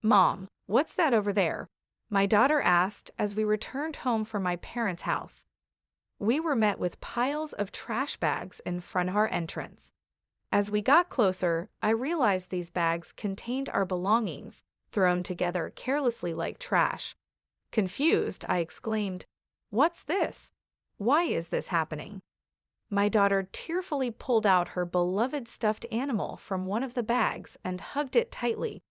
Mom, what's that over there? My daughter asked as we returned home from my parents' house. We were met with piles of trash bags in front of our entrance. As we got closer, I realized these bags contained our belongings, thrown together carelessly like trash. Confused, I exclaimed, "What's this? Why is this happening?" My daughter tearfully pulled out her beloved stuffed animal from one of the bags and hugged it tightly.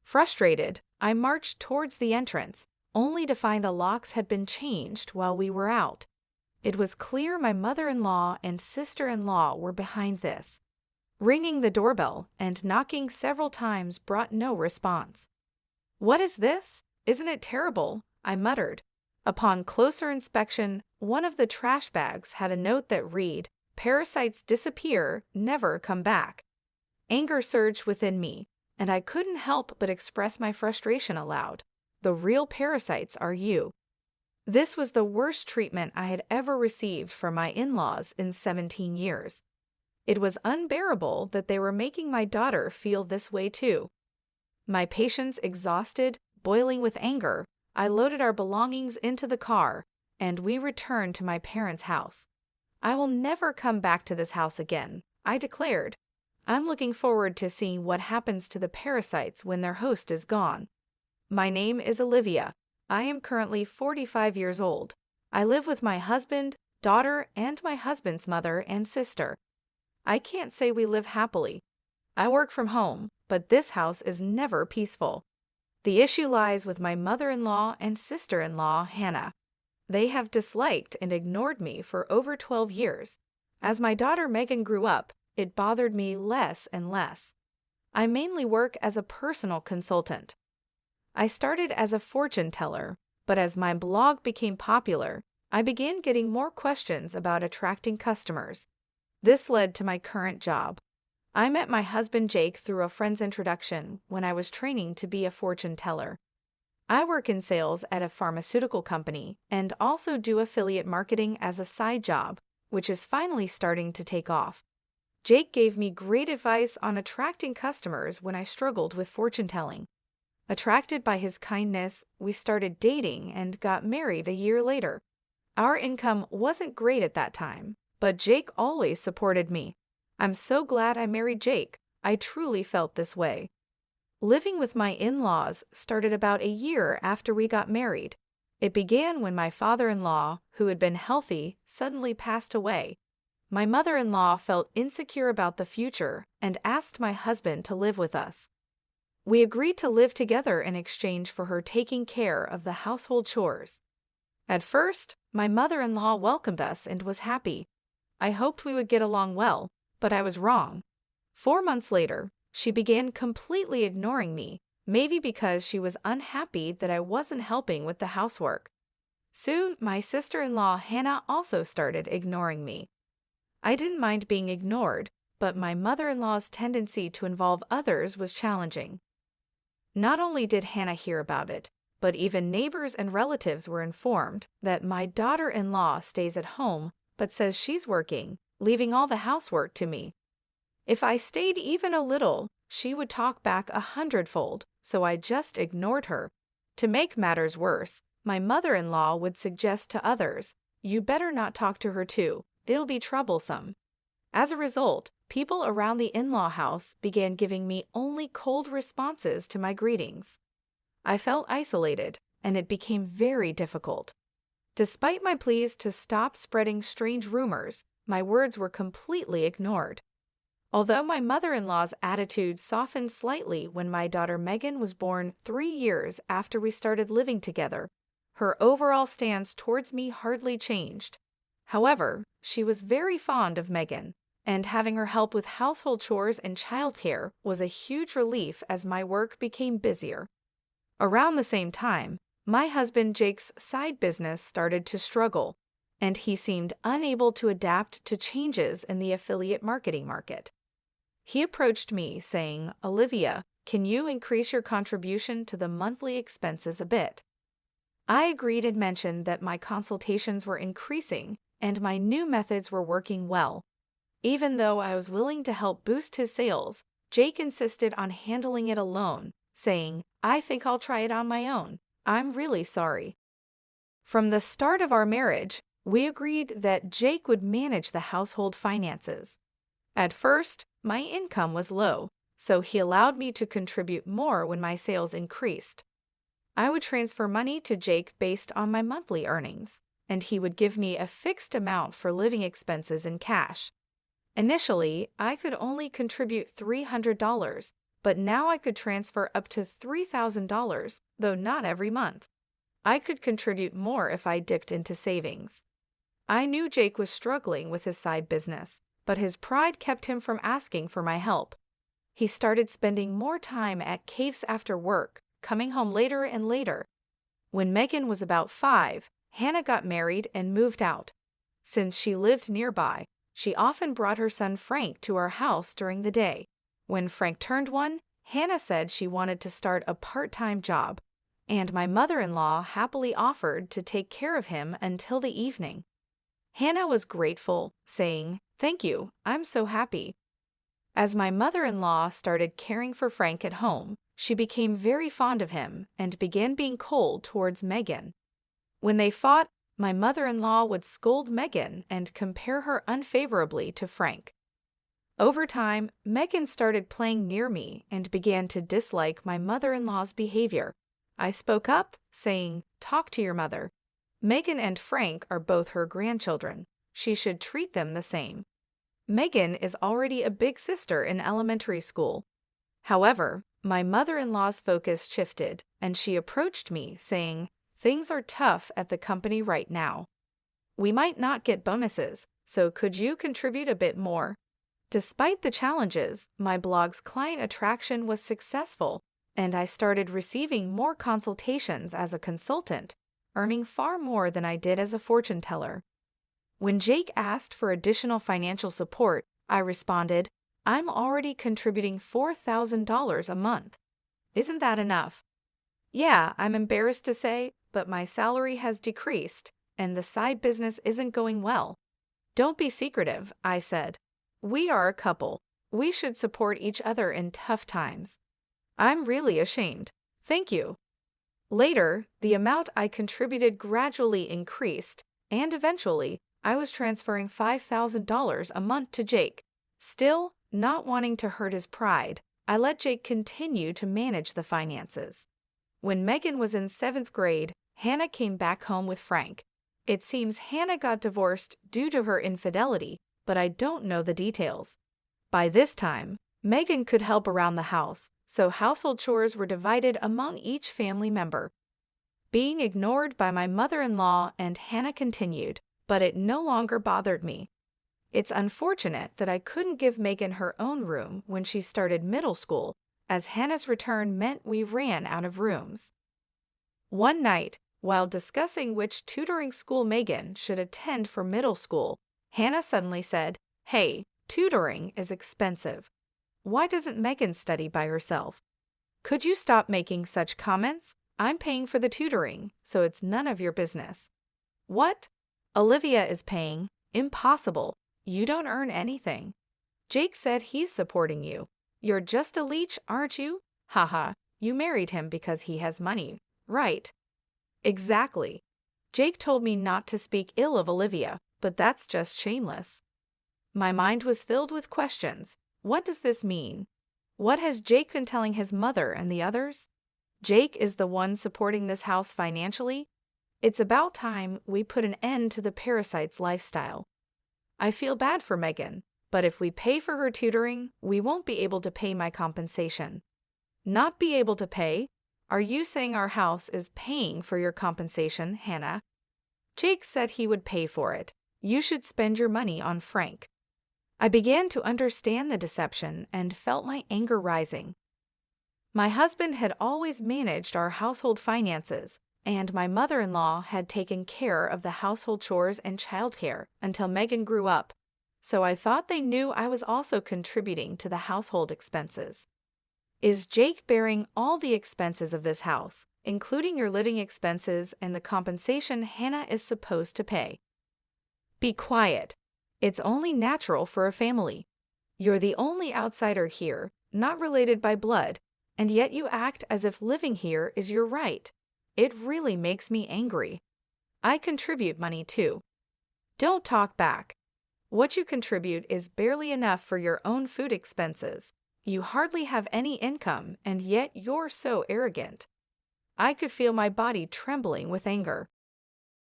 Frustrated, I marched towards the entrance, only to find the locks had been changed while we were out. It was clear my mother-in-law and sister-in-law were behind this. Ringing the doorbell and knocking several times brought no response. "What is this? Isn't it terrible?" I muttered. Upon closer inspection, one of the trash bags had a note that read, "Parasites disappear, never come back." Anger surged within me, and I couldn't help but express my frustration aloud. The real parasites are you. This was the worst treatment I had ever received from my in-laws in 17 years. It was unbearable that they were making my daughter feel this way too. My patience exhausted, boiling with anger, I loaded our belongings into the car, and we returned to my parents' house. "I will never come back to this house again," I declared. "I'm looking forward to seeing what happens to the parasites when their host is gone." My name is Olivia. I am currently 45 years old. I live with my husband, daughter, and my husband's mother and sister. I can't say we live happily. I work from home, but this house is never peaceful. The issue lies with my mother-in-law and sister-in-law, Hannah. They have disliked and ignored me for over 12 years. As my daughter Megan grew up, it bothered me less and less. I mainly work as a personal consultant. I started as a fortune teller, but as my blog became popular, I began getting more questions about attracting customers. This led to my current job. I met my husband Jake through a friend's introduction when I was training to be a fortune teller. I work in sales at a pharmaceutical company and also do affiliate marketing as a side job, which is finally starting to take off. Jake gave me great advice on attracting customers when I struggled with fortune telling. Attracted by his kindness, we started dating and got married a year later. Our income wasn't great at that time, but Jake always supported me. I'm so glad I married Jake. I truly felt this way. Living with my in-laws started about a year after we got married. It began when my father-in-law, who had been healthy, suddenly passed away. My mother-in-law felt insecure about the future and asked my husband to live with us. We agreed to live together in exchange for her taking care of the household chores. At first, my mother-in-law welcomed us and was happy. I hoped we would get along well, but I was wrong. 4 months later, she began completely ignoring me, maybe because she was unhappy that I wasn't helping with the housework. Soon, my sister-in-law Hannah also started ignoring me. I didn't mind being ignored, but my mother-in-law's tendency to involve others was challenging. Not only did Hannah hear about it, but even neighbors and relatives were informed that my daughter-in-law stays at home but says she's working, leaving all the housework to me. If I stayed even a little, she would talk back 100-fold, so I just ignored her. To make matters worse, my mother-in-law would suggest to others, "You better not talk to her too, it'll be troublesome." As a result, people around the in-law house began giving me only cold responses to my greetings. I felt isolated, and it became very difficult. Despite my pleas to stop spreading strange rumors, my words were completely ignored. Although my mother-in-law's attitude softened slightly when my daughter Megan was born 3 years after we started living together, her overall stance towards me hardly changed. However, she was very fond of Megan, and having her help with household chores and childcare was a huge relief as my work became busier. Around the same time, my husband Jake's side business started to struggle, and he seemed unable to adapt to changes in the affiliate marketing market. He approached me saying, "Olivia, can you increase your contribution to the monthly expenses a bit?" I agreed and mentioned that my consultations were increasing and my new methods were working well. Even though I was willing to help boost his sales, Jake insisted on handling it alone, saying, "I think I'll try it on my own. I'm really sorry." From the start of our marriage, we agreed that Jake would manage the household finances. At first, my income was low, so he allowed me to contribute more when my sales increased. I would transfer money to Jake based on my monthly earnings, and he would give me a fixed amount for living expenses in cash. Initially, I could only contribute $300, but now I could transfer up to $3,000, though not every month. I could contribute more if I dipped into savings. I knew Jake was struggling with his side business, but his pride kept him from asking for my help. He started spending more time at caves after work, coming home later and later. When Megan was about 5, Hannah got married and moved out. Since she lived nearby, she often brought her son Frank to our house during the day. When Frank turned 1, Hannah said she wanted to start a part-time job, and my mother-in-law happily offered to take care of him until the evening. Hannah was grateful, saying, "Thank you, I'm so happy." As my mother-in-law started caring for Frank at home, she became very fond of him and began being cold towards Megan. When they fought, my mother-in-law would scold Megan and compare her unfavorably to Frank. Over time, Megan started playing near me and began to dislike my mother-in-law's behavior. I spoke up, saying, "Talk to your mother. Megan and Frank are both her grandchildren. She should treat them the same." Megan is already a big sister in elementary school. However, my mother-in-law's focus shifted, and she approached me, saying, "Things are tough at the company right now. We might not get bonuses, so could you contribute a bit more?" Despite the challenges, my blog's client attraction was successful, and I started receiving more consultations as a consultant, earning far more than I did as a fortune teller. When Jake asked for additional financial support, I responded, "I'm already contributing $4,000 a month. Isn't that enough?" "Yeah, I'm embarrassed to say, but my salary has decreased, and the side business isn't going well." "Don't be secretive," I said. "We are a couple. We should support each other in tough times." "I'm really ashamed. Thank you." Later, the amount I contributed gradually increased, and eventually, I was transferring $5,000 a month to Jake. Still, not wanting to hurt his pride, I let Jake continue to manage the finances. When Megan was in 7th grade, Hannah came back home with Frank. It seems Hannah got divorced due to her infidelity, but I don't know the details. By this time, Megan could help around the house, so household chores were divided among each family member. Being ignored by my mother-in-law and Hannah continued, but it no longer bothered me. It's unfortunate that I couldn't give Megan her own room when she started middle school, as Hannah's return meant we ran out of rooms. One night, while discussing which tutoring school Megan should attend for middle school, Hannah suddenly said, "Hey, tutoring is expensive. Why doesn't Megan study by herself? Could you stop making such comments? I'm paying for the tutoring, so it's none of your business." "What? Olivia is paying. Impossible. You don't earn anything. Jake said he's supporting you. You're just a leech, aren't you? Haha, you married him because he has money, right?" "Exactly. Jake told me not to speak ill of Olivia, but that's just shameless." My mind was filled with questions. What does this mean? What has Jake been telling his mother and the others? Jake is the one supporting this house financially? It's about time we put an end to the parasite's lifestyle. I feel bad for Megan, but if we pay for her tutoring, we won't be able to pay my compensation. Not be able to pay? Are you saying our house is paying for your compensation, Hannah? Jake said he would pay for it. You should spend your money on Frank. I began to understand the deception and felt my anger rising. My husband had always managed our household finances, and my mother-in-law had taken care of the household chores and childcare until Megan grew up, so I thought they knew I was also contributing to the household expenses. Is Jake bearing all the expenses of this house, including your living expenses and the compensation Hannah is supposed to pay? Be quiet. It's only natural for a family. You're the only outsider here, not related by blood, and yet you act as if living here is your right. It really makes me angry. I contribute money too. Don't talk back. What you contribute is barely enough for your own food expenses. You hardly have any income, and yet you're so arrogant. I could feel my body trembling with anger.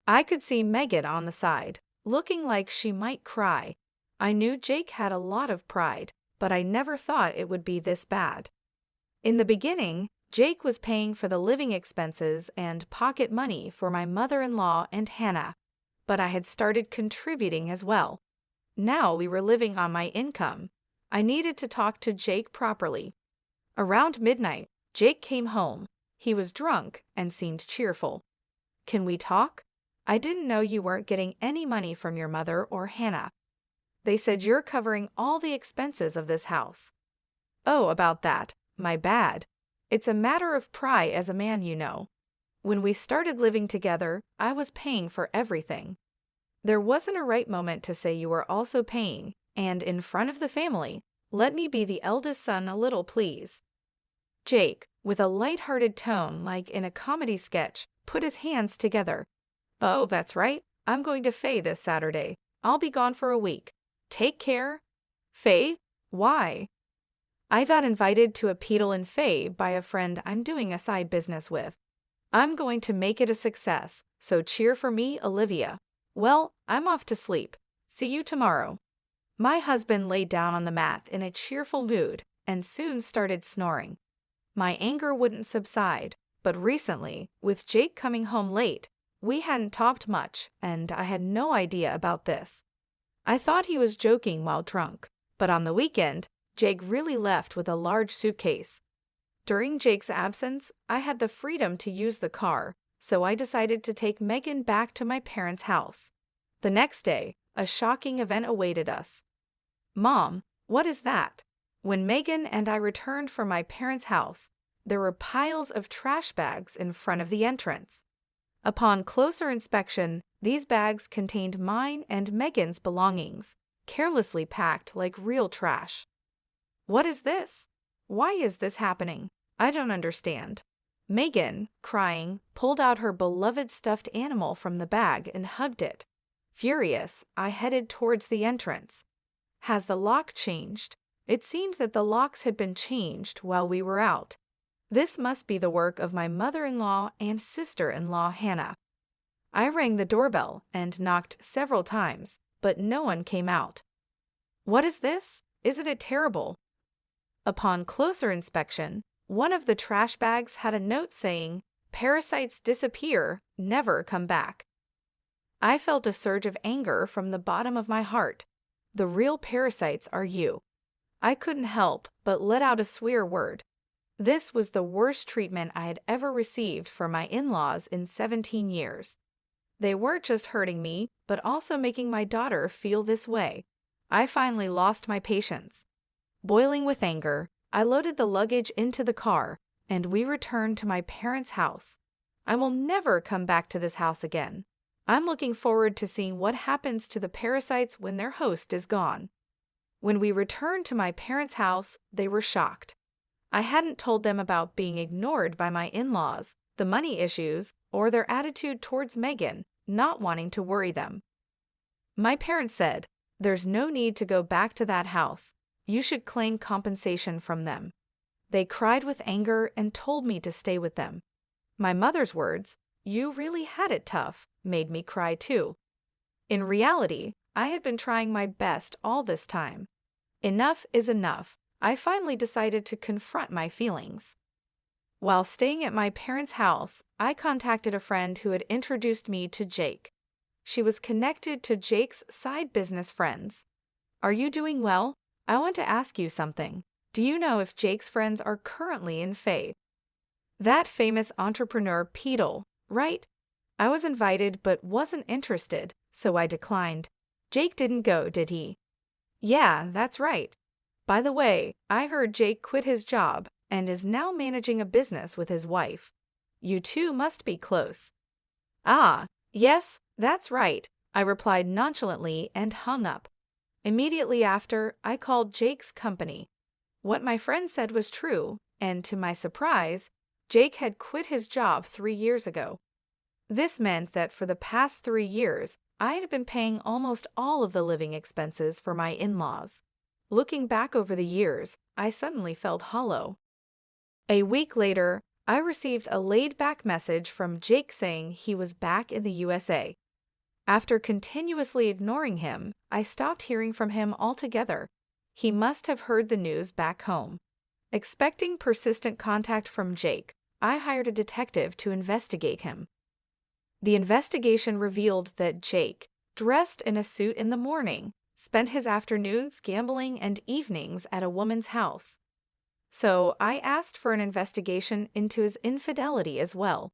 I could see Megan on the side, looking like she might cry. I knew Jake had a lot of pride, but I never thought it would be this bad. In the beginning, Jake was paying for the living expenses and pocket money for my mother-in-law and Hannah, but I had started contributing as well. Now we were living on my income. I needed to talk to Jake properly. Around midnight, Jake came home. He was drunk and seemed cheerful. Can we talk? I didn't know you weren't getting any money from your mother or Hannah. They said you're covering all the expenses of this house. Oh, about that. My bad. It's a matter of pride as a man, you know. When we started living together, I was paying for everything. There wasn't a right moment to say you were also paying, and in front of the family, let me be the eldest son a little, please. Jake, with a light-hearted tone like in a comedy sketch, put his hands together. Oh, that's right. I'm going to Faye this Saturday. I'll be gone for a week. Take care. Faye? Why? I got invited to a pedal in Faye by a friend I'm doing a side business with. I'm going to make it a success, so cheer for me, Olivia. Well, I'm off to sleep. See you tomorrow. My husband lay down on the mat in a cheerful mood and soon started snoring. My anger wouldn't subside, but recently, with Jake coming home late, we hadn't talked much, and I had no idea about this. I thought he was joking while drunk, but on the weekend, Jake really left with a large suitcase. During Jake's absence, I had the freedom to use the car, so I decided to take Megan back to my parents' house. The next day, a shocking event awaited us. Mom, what is that? When Megan and I returned from my parents' house, there were piles of trash bags in front of the entrance. Upon closer inspection, these bags contained mine and Megan's belongings, carelessly packed like real trash. What is this? Why is this happening? I don't understand. Megan, crying, pulled out her beloved stuffed animal from the bag and hugged it. Furious, I headed towards the entrance. Has the lock changed? It seemed that the locks had been changed while we were out. This must be the work of my mother-in-law and sister-in-law Hannah. I rang the doorbell and knocked several times, but no one came out. What is this? Isn't it terrible? Upon closer inspection, one of the trash bags had a note saying, "Parasites disappear, never come back." I felt a surge of anger from the bottom of my heart. The real parasites are you. I couldn't help but let out a swear word. This was the worst treatment I had ever received from my in-laws in 17 years. They weren't just hurting me, but also making my daughter feel this way. I finally lost my patience. Boiling with anger, I loaded the luggage into the car, and we returned to my parents' house. I will never come back to this house again. I'm looking forward to seeing what happens to the parasites when their host is gone. When we returned to my parents' house, they were shocked. I hadn't told them about being ignored by my in-laws, the money issues, or their attitude towards Megan, not wanting to worry them. My parents said, "There's no need to go back to that house. You should claim compensation from them." They cried with anger and told me to stay with them. My mother's words, "You really had it tough," made me cry too. In reality, I had been trying my best all this time. Enough is enough. I finally decided to confront my feelings. While staying at my parents' house, I contacted a friend who had introduced me to Jake. She was connected to Jake's side business friends. "Are you doing well? I want to ask you something. Do you know if Jake's friends are currently in Faye?" That famous entrepreneur Peedle, right? I was invited but wasn't interested, so I declined. Jake didn't go, did he? Yeah, that's right. By the way, I heard Jake quit his job and is now managing a business with his wife. You two must be close. Ah, yes, that's right, I replied nonchalantly and hung up. Immediately after, I called Jake's company. What my friend said was true. and to my surprise, Jake had quit his job 3 years ago. This meant that for the past 3 years, I had been paying almost all of the living expenses for my in-laws. Looking back over the years, I suddenly felt hollow. A week later, I received a laid-back message from Jake saying he was back in the USA. After continuously ignoring him, I stopped hearing from him altogether. He must have heard the news back home. Expecting persistent contact from Jake, I hired a detective to investigate him. The investigation revealed that Jake, dressed in a suit in the morning, spent his afternoons gambling and evenings at a woman's house. So I asked for an investigation into his infidelity as well.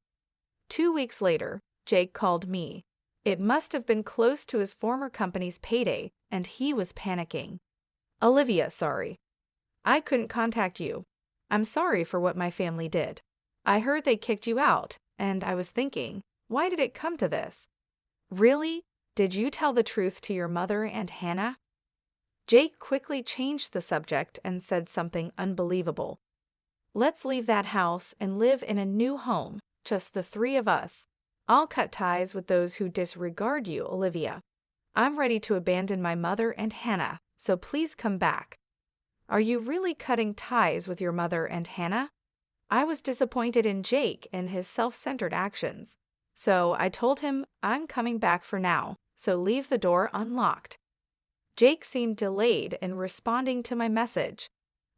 2 weeks later, Jake called me. It must have been close to his former company's payday, and he was panicking. Olivia, sorry. I couldn't contact you. I'm sorry for what my family did. I heard they kicked you out, and I was thinking, why did it come to this? Really? Did you tell the truth to your mother and Hannah? Jake quickly changed the subject and said something unbelievable. Let's leave that house and live in a new home, just the three of us. I'll cut ties with those who disregard you, Olivia. I'm ready to abandon my mother and Hannah, so please come back. Are you really cutting ties with your mother and Hannah? I was disappointed in Jake and his self-centered actions. So I told him I'm coming back for now, so leave the door unlocked. Jake seemed delayed in responding to my message.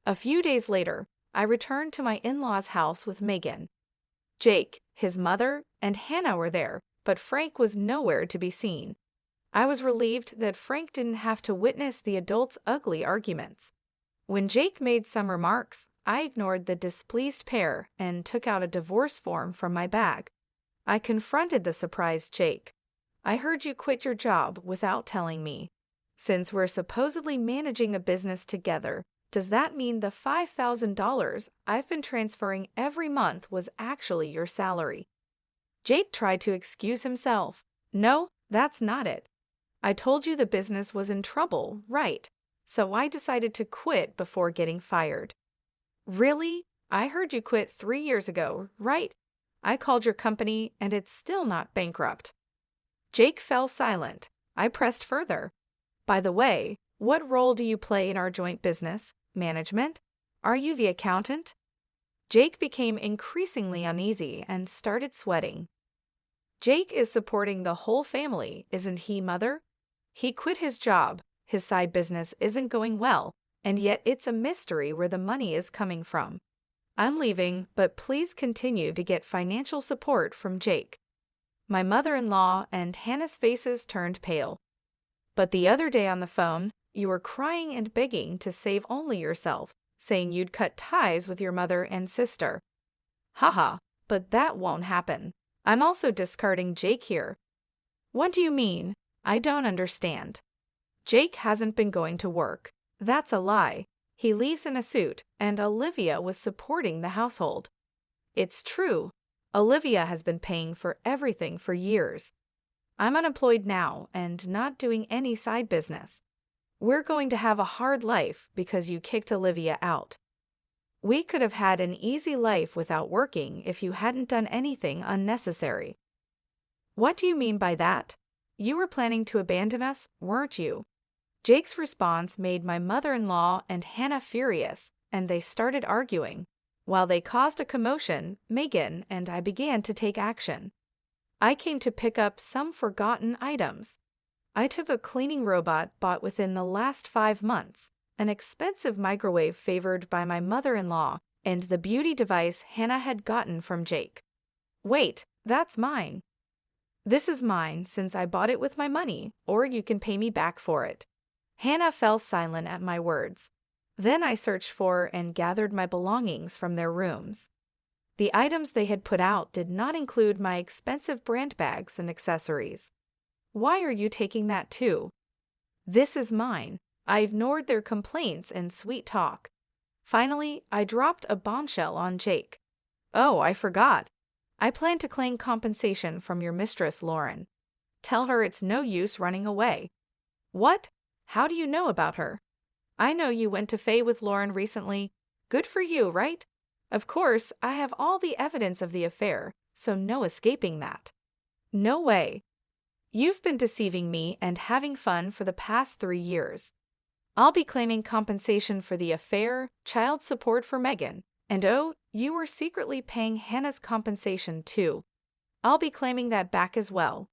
A few days later, I returned to my in-laws' house with Megan. Jake, his mother, and Hannah were there, but Frank was nowhere to be seen. I was relieved that Frank didn't have to witness the adults' ugly arguments. When Jake made some remarks, I ignored the displeased pair and took out a divorce form from my bag. I confronted the surprised Jake. I heard you quit your job without telling me. Since we're supposedly managing a business together, does that mean the $5,000 I've been transferring every month was actually your salary? Jake tried to excuse himself. No, that's not it. I told you the business was in trouble, right? So I decided to quit before getting fired. Really? I heard you quit 3 years ago, right? I called your company and it's still not bankrupt. Jake fell silent. I pressed further. By the way, what role do you play in our joint business? Management? Are you the accountant? Jake became increasingly uneasy and started sweating. Jake is supporting the whole family, isn't he, Mother? He quit his job, his side business isn't going well, and yet it's a mystery where the money is coming from. I'm leaving, but please continue to get financial support from Jake. My mother-in-law and Hannah's faces turned pale. But the other day on the phone, you were crying and begging to save only yourself, saying you'd cut ties with your mother and sister. Haha, but that won't happen. I'm also discarding Jake here. What do you mean? I don't understand. Jake hasn't been going to work. That's a lie. He leaves in a suit, and Olivia was supporting the household. It's true. Olivia has been paying for everything for years. I'm unemployed now and not doing any side business. We're going to have a hard life because you kicked Olivia out. We could have had an easy life without working if you hadn't done anything unnecessary. What do you mean by that? You were planning to abandon us, weren't you? Jake's response made my mother-in-law and Hannah furious, and they started arguing. While they caused a commotion, Megan and I began to take action. I came to pick up some forgotten items. I took a cleaning robot bought within the last 5 months, an expensive microwave favored by my mother-in-law, and the beauty device Hannah had gotten from Jake. Wait, that's mine. This is mine since I bought it with my money, or you can pay me back for it. Hannah fell silent at my words. Then I searched for and gathered my belongings from their rooms. The items they had put out did not include my expensive brand bags and accessories. Why are you taking that too? This is mine. I ignored their complaints and sweet talk. Finally, I dropped a bombshell on Jake. Oh, I forgot. I plan to claim compensation from your mistress, Lauren. Tell her it's no use running away. What? How do you know about her? I know you went to Faye with Lauren recently. Good for you, right? Of course, I have all the evidence of the affair, so no escaping that. No way. You've been deceiving me and having fun for the past 3 years. I'll be claiming compensation for the affair, child support for Megan, and oh, you were secretly paying Hannah's compensation too. I'll be claiming that back as well.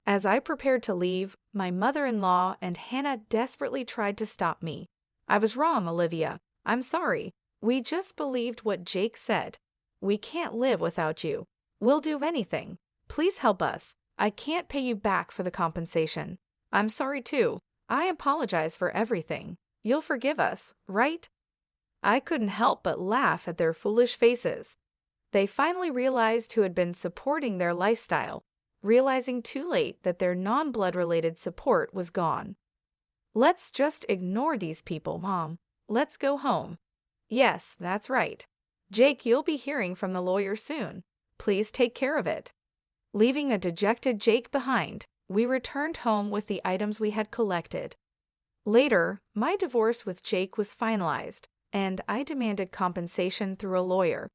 As I prepared to leave, my mother-in-law and Hannah desperately tried to stop me. I was wrong, Olivia. I'm sorry. We just believed what Jake said. We can't live without you. We'll do anything. Please help us. I can't pay you back for the compensation. I'm sorry too. I apologize for everything. You'll forgive us, right? I couldn't help but laugh at their foolish faces. They finally realized who had been supporting their lifestyle, realizing too late that their non-blood related support was gone. Let's just ignore these people, Mom. Let's go home. Yes, that's right. Jake, you'll be hearing from the lawyer soon. Please take care of it. Leaving a dejected Jake behind, we returned home with the items we had collected. Later, my divorce with Jake was finalized, and I demanded compensation through a lawyer.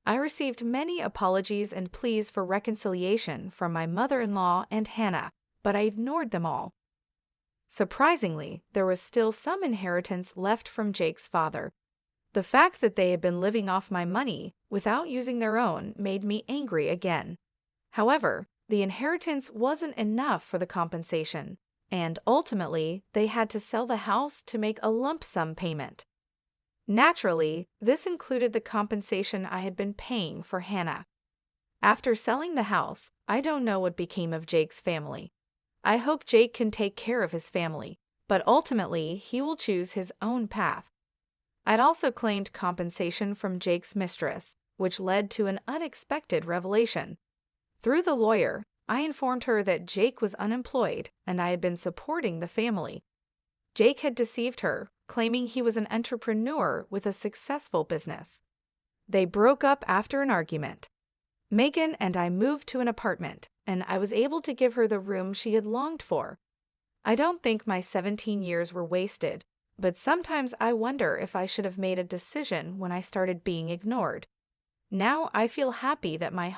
I received many apologies and pleas for reconciliation from my mother-in-law and Hannah, but I ignored them all. Surprisingly, there was still some inheritance left from Jake's father. The fact that they had been living off my money without using their own made me angry again. However, the inheritance wasn't enough for the compensation, and ultimately, they had to sell the house to make a lump sum payment. Naturally, this included the compensation I had been paying for Hannah. After selling the house, I don't know what became of Jake's family. I hope Jake can take care of his family, but ultimately he will choose his own path. I'd also claimed compensation from Jake's mistress, which led to an unexpected revelation. Through the lawyer, I informed her that Jake was unemployed and I had been supporting the family. Jake had deceived her, claiming he was an entrepreneur with a successful business. They broke up after an argument. Megan and I moved to an apartment, and I was able to give her the room she had longed for. I don't think my 17 years were wasted, but sometimes I wonder if I should have made a decision when I started being ignored. Now I feel happy that my